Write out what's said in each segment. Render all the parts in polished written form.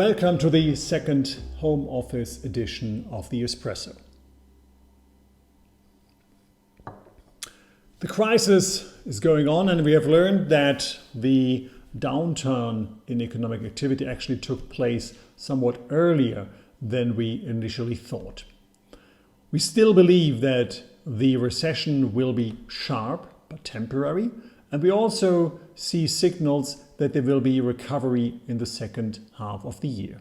Welcome to the second home office edition of the Espresso. The crisis is going on, and we have learned that the downturn in economic activity actually took place somewhat earlier than we initially thought. We still believe that the recession will be sharp but temporary, and we also see signals that there will be recovery in the second half of the year.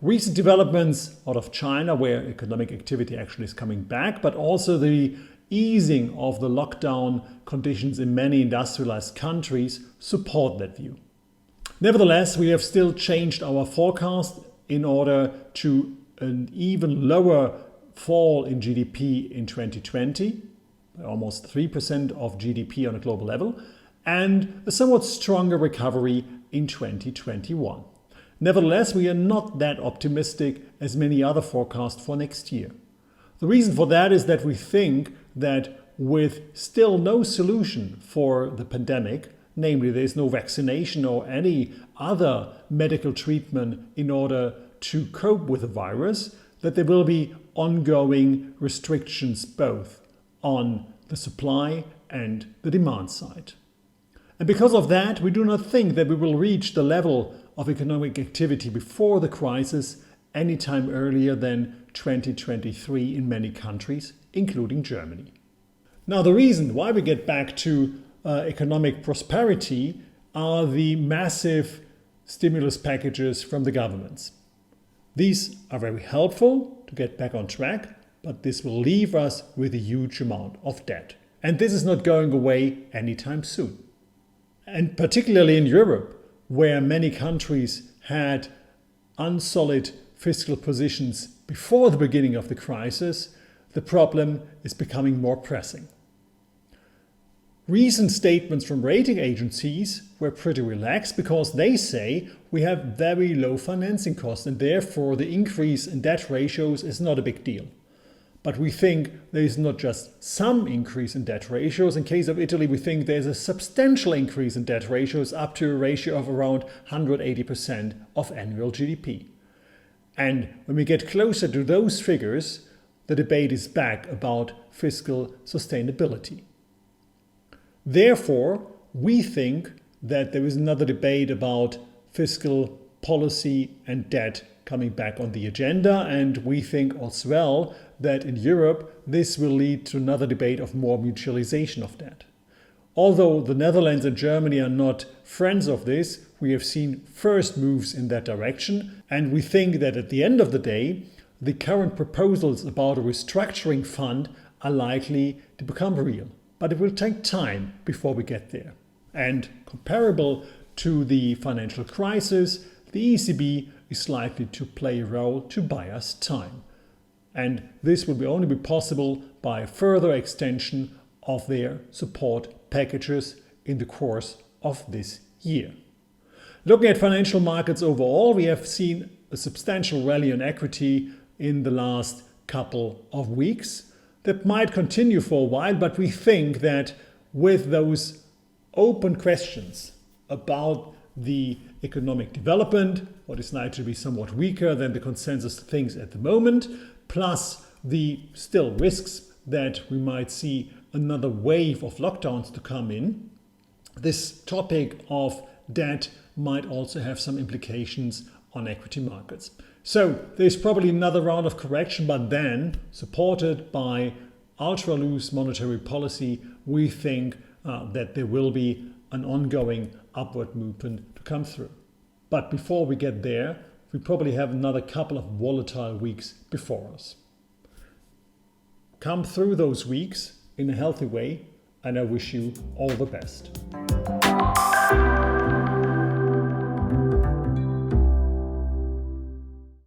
Recent developments out of China, where economic activity actually is coming back, but also the easing of the lockdown conditions in many industrialized countries support that view. Nevertheless, we have still changed our forecast in order to an even lower fall in GDP in 2020, almost 3% of GDP on a global level, and a somewhat stronger recovery in 2021. Nevertheless, we are not that optimistic as many other forecasts for next year. The reason for that is that we think that with still no solution for the pandemic, namely there is no vaccination or any other medical treatment in order to cope with the virus, that there will be ongoing restrictions both on the supply and the demand side. And because of that, we do not think that we will reach the level of economic activity before the crisis anytime earlier than 2023 in many countries, including Germany. Now, the reason why we get back to economic prosperity are the massive stimulus packages from the governments. These are very helpful to get back on track, but this will leave us with a huge amount of debt. And this is not going away anytime soon. And particularly in Europe, where many countries had unsolid fiscal positions before the beginning of the crisis, the problem is becoming more pressing. Recent statements from rating agencies were pretty relaxed because they say we have very low financing costs and therefore the increase in debt ratios is not a big deal. But we think there is not just some increase in debt ratios. In case of Italy, we think there's a substantial increase in debt ratios up to a ratio of around 180% of annual GDP. And when we get closer to those figures, the debate is back about fiscal sustainability. Therefore, we think that there is another debate about fiscal policy and debt coming back on the agenda, and we think as well that in Europe this will lead to another debate of more mutualization of debt. Although the Netherlands and Germany are not friends of this, we have seen first moves in that direction, and we think that at the end of the day, the current proposals about a restructuring fund are likely to become real. But it will take time before we get there. And comparable to the financial crisis, the ECB is likely to play a role to buy us time. And this will only be possible by a further extension of their support packages in the course of this year. Looking at financial markets overall, we have seen a substantial rally on equity in the last couple of weeks. That might continue for a while, but we think that with those open questions about the economic development, what is likely to be somewhat weaker than the consensus thinks at the moment, plus the still risks that we might see another wave of lockdowns to come in, this topic of debt might also have some implications on equity markets. So there's probably another round of correction, but then supported by ultra loose monetary policy, we think that there will be an ongoing upward movement to come through. But before we get there, we probably have another couple of volatile weeks before us. Come through those weeks in a healthy way, and I wish you all the best.